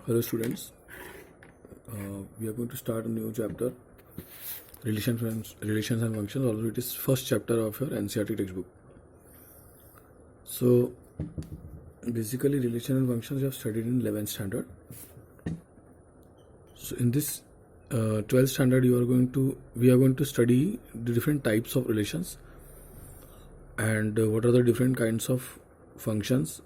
Hello students, we are going to start a new chapter, relations and functions, although it is first chapter of your NCERT textbook. So basically relations and functions you have studied in 11th standard. So in this 12th standard we are going to study the different types of relations and what are the different kinds of functions,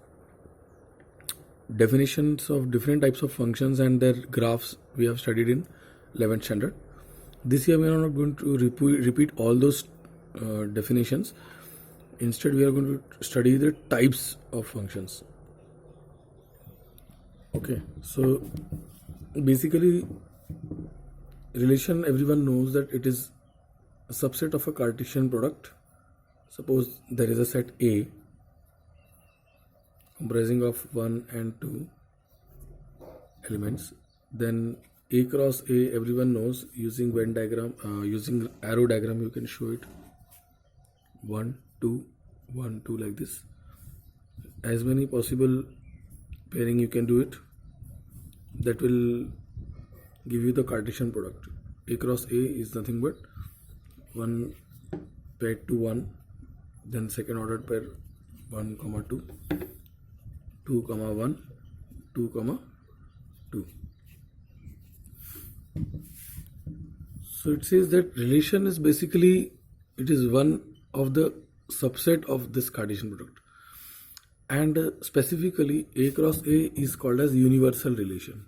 definitions of different types of functions and their graphs we have studied in 11th standard. This year we are not going to repeat all those definitions. Instead we are going to study the types of functions. Okay, so basically relation, everyone knows that it is a subset of a Cartesian product. Suppose there is a set A comprising of 1 and 2 elements, then A cross A, everyone knows, using Venn diagram, using arrow diagram you can show it 1 2 1 2 like this. As many possible pairing you can do it, that will give you the Cartesian product. A cross A is nothing but 1 paired to 1, then second order pair 1 comma 2, 2 comma 1, 2 comma 2. So it says that relation is basically, it is one of the subset of this Cartesian product, and specifically A cross A is called as universal relation.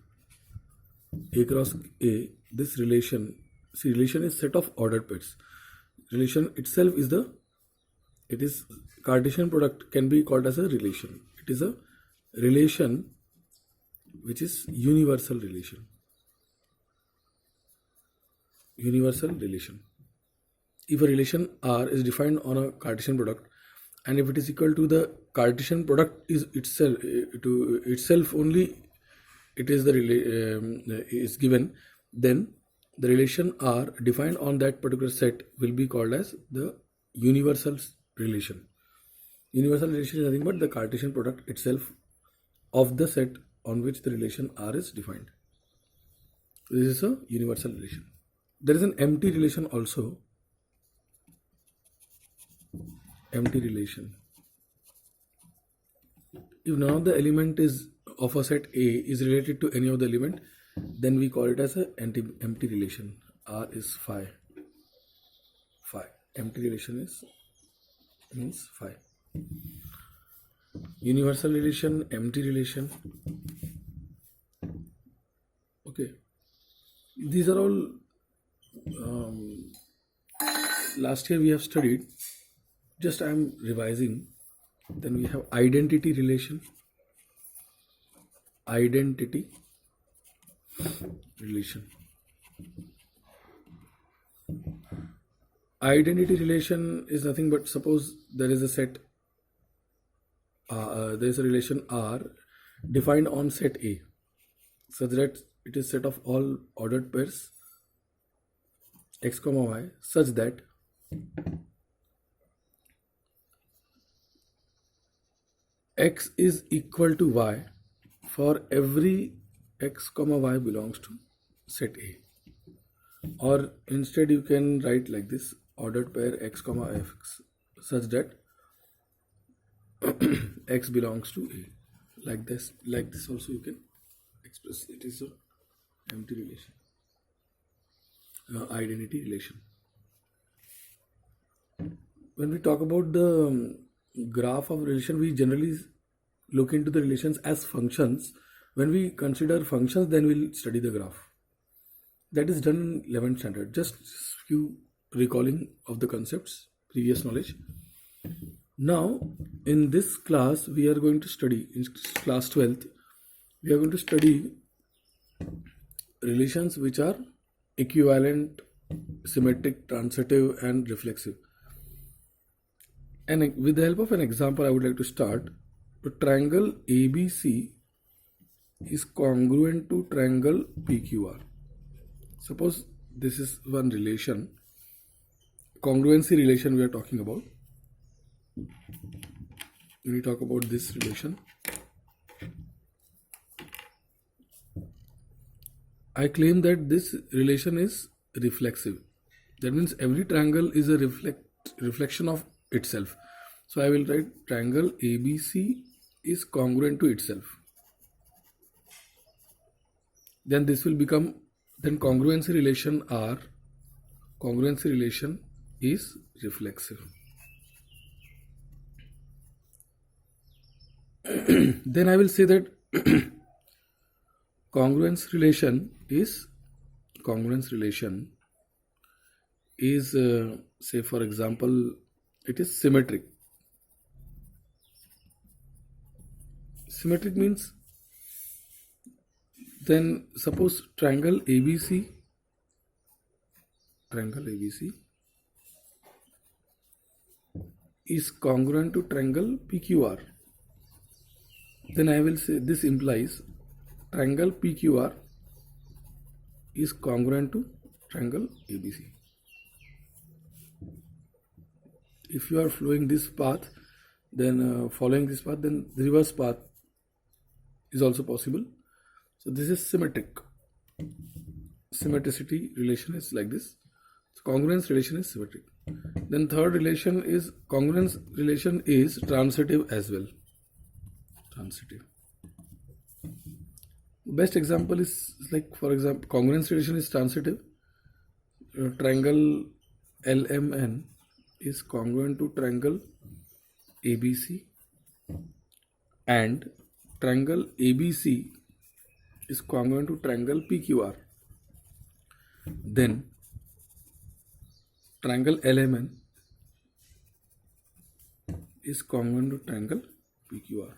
A cross A, this relation, see, relation is set of ordered pairs. Relation itself is it is Cartesian product can be called as a relation. It is a relation which is universal relation. Universal relation. If a relation R is defined on a Cartesian product, and if it is equal to the Cartesian product is itself to itself only, it is is given, then the relation R defined on that particular set will be called as the universal relation. Universal relation is nothing but the Cartesian product itself of the set on which the relation R is defined. This is a universal relation. There is an empty relation also. Empty relation. If none of the element is of a set A is related to any of the element, then we call it as an empty relation. R is phi. Phi. Empty relation means phi. Universal relation, empty relation. Okay. These are all last year we have studied. Just I am revising. Then we have identity relation. Identity relation. Identity relation is nothing but, suppose there is a set, there is a relation R defined on set A, such that it is set of all ordered pairs x comma y, such that x is equal to y for every x comma y belongs to set A. Or instead you can write like this, ordered pair x comma f, such that x belongs to A. Like this also you can express. It is an empty relation. Identity relation. When we talk about the graph of relation, we generally look into the relations as functions. When we consider functions, then we'll study the graph. That is done in 11th standard. Just few recalling of the concepts, previous knowledge. Now, in this class, we are going to study, in class 12th, we are going to study relations which are equivalent, symmetric, transitive, and reflexive. And with the help of an example, I would like to start. The triangle ABC is congruent to triangle PQR. Suppose this is one relation, congruency relation we are talking about. When we talk about this relation, I claim that this relation is reflexive. That means every triangle is a reflection of itself. So I will write triangle ABC is congruent to itself. Then this will become, then congruency relation is reflexive. Then I will say that congruence relation is say for example it is symmetric. Symmetric means, then suppose triangle ABC is congruent to triangle PQR. Then I will say this implies triangle PQR is congruent to triangle ABC. If you are following this path, then the reverse path is also possible. So this is symmetric. Symmetricity relation is like this. So congruence relation is symmetric. Then third relation is congruence relation is transitive as well. Transitive. Best example is like, for example, congruence relation is transitive. Triangle LMN is congruent to triangle ABC, and triangle ABC is congruent to triangle PQR. Then triangle LMN is congruent to triangle PQR.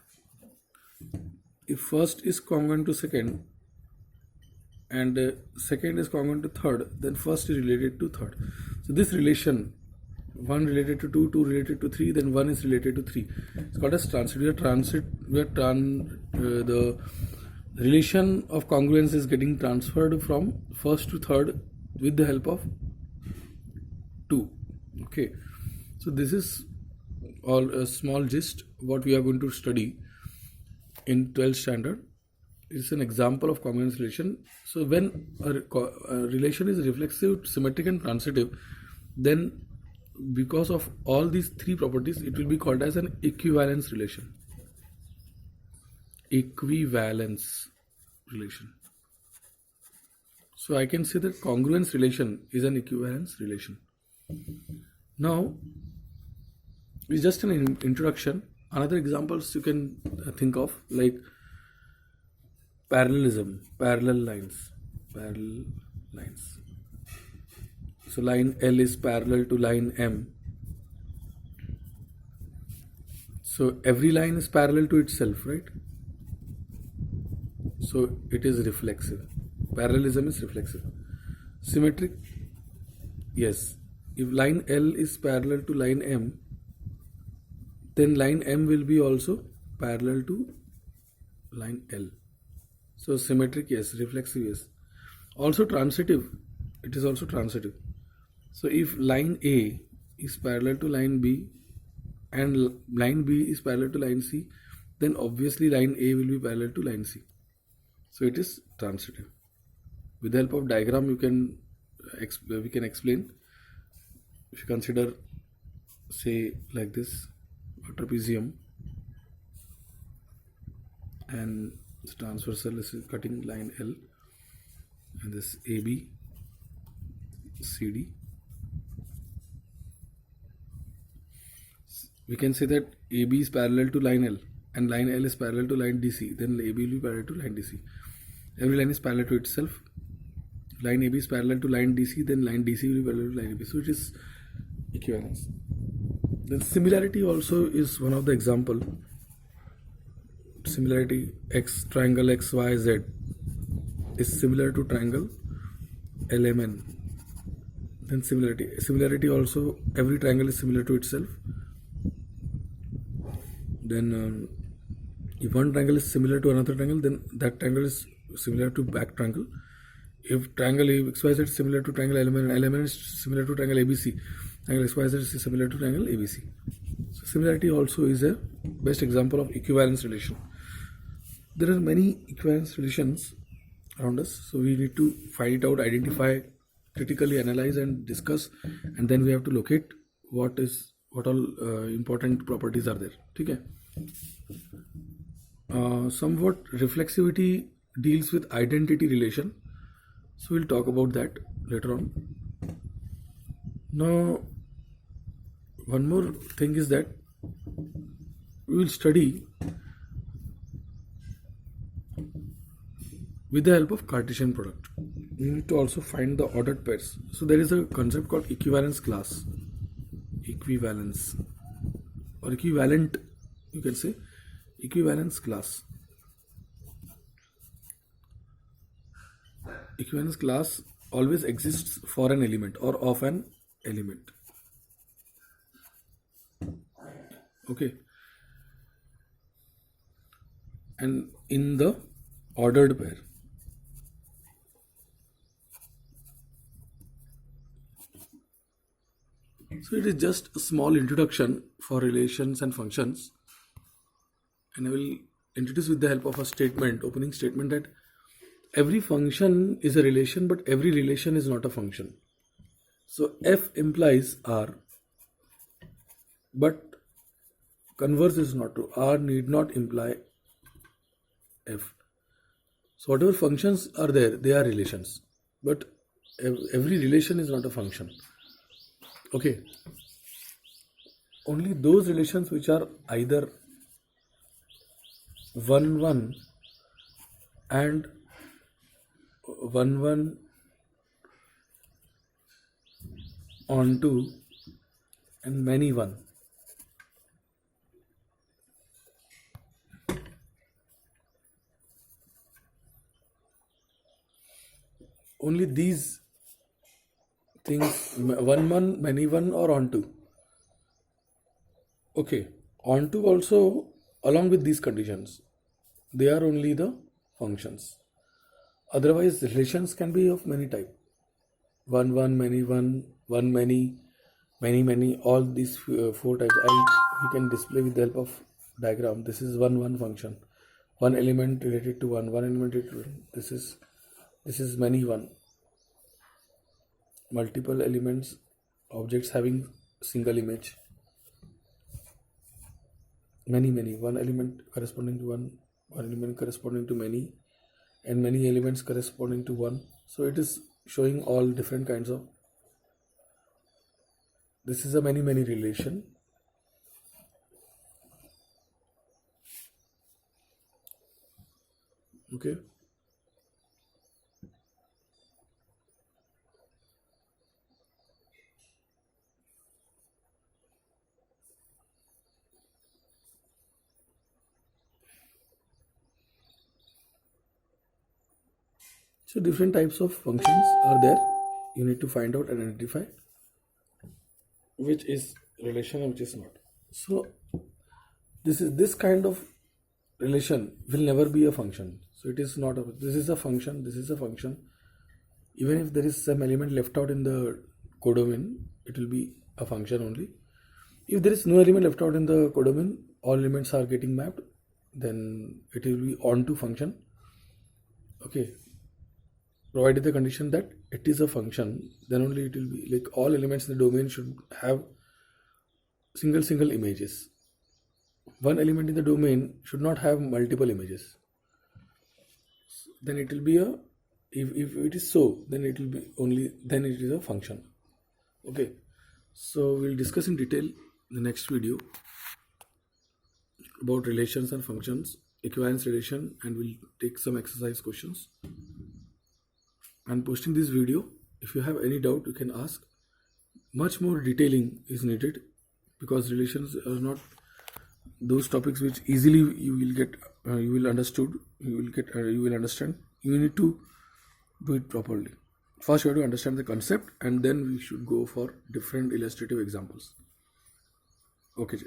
If first is congruent to second and second is congruent to third, then first is related to third. So this relation, 1 related to 2, 2 related to 3, then 1 is related to 3. It's called as transit. The relation of congruence is getting transferred from first to third with the help of 2. Okay, so this is all a small gist what we are going to study in 12th standard. It's an example of congruence relation. So when a relation is reflexive, symmetric and transitive, then because of all these three properties, it will be called as an equivalence relation. Equivalence relation. So I can say that congruence relation is an equivalence relation. Now, it's just an introduction. Another examples you can think of, like parallelism, parallel lines. So line L is parallel to line M. So every line is parallel to itself, right? So it is reflexive. Parallelism is reflexive. Symmetric, yes. If line L is parallel to line M, then line M will be also parallel to line L. So symmetric, yes. Reflexive, yes. Also transitive, it is also transitive. So if line A is parallel to line B and line B is parallel to line C, then obviously line A will be parallel to line C. So it is transitive. With the help of diagram, we can explain. If you consider, say like this, a trapezium, and the transversal is cutting line L, and this AB, CD. We can say that AB is parallel to line L and line L is parallel to line DC, then AB will be parallel to line DC. Every line is parallel to itself. Line AB is parallel to line DC, then line DC will be parallel to line AB. So it is equivalence. Then similarity also is one of the example. Similarity, triangle XYZ is similar to triangle LMN. Then similarity also, every triangle is similar to itself. Then if one triangle is similar to another triangle, then that triangle is similar to back triangle. If triangle XYZ is similar to triangle LMN, and LMN is similar to triangle ABC, triangle XYZ is similar to triangle ABC. So similarity also is a best example of equivalence relation. There are many equivalence relations around us. So we need to find it out, identify, critically analyze and discuss, and then we have to locate what all important properties are there. Okay. Somewhat reflexivity deals with identity relation, so we'll talk about that later on. Now, one more thing is that we will study with the help of Cartesian product. We need to also find the ordered pairs. So there is a concept called equivalence class. Equivalence or equivalent, you can say equivalence class. Equivalence class always exists for an element or of an element. Okay. And in the ordered pair. So it is just a small introduction for relations and functions, and I will introduce with the help of a statement, opening statement, that every function is a relation, but every relation is not a function. So F implies R, but converse is not true. R need not imply F. So whatever functions are there, they are relations, but every relation is not a function. Okay. Only those relations which are either 1-1 and 1-1 onto and many one. Only these things, 1-1, many one, or onto. Okay, onto also along with these conditions, they are only the functions. Otherwise, relations can be of many type. 1-1, many one, one many, many. All these 4 types we can display with the help of diagram. This is 1-1 function. One element related to one element related to one. This is many one. Multiple elements, objects having single image. Many. One element corresponding to one element corresponding to many, and many elements corresponding to one. So it is showing all different kinds of. This is a many relation. Okay. So different types of functions are there. You need to find out and identify which is relation and which is not. So this kind of relation will never be a function. So it is not this is a function, this is a function. Even if there is some element left out in the codomain, it will be a function only. If there is no element left out in the codomain, all elements are getting mapped, then it will be onto function. Okay. Provided the condition that it is a function, then only it will be like all elements in the domain should have single images. One element in the domain should not have multiple images. Then it will be if it is so, then it will be only, then it is a function. Okay. So we'll discuss in detail in the next video about relations and functions, equivalence relation, and we'll take some exercise questions. I'm posting this video. If you have any doubt, you can ask. Much more detailing is needed because relations are not those topics which easily you will get, you will understand. You need to do it properly. First, you have to understand the concept, and then we should go for different illustrative examples. Okay.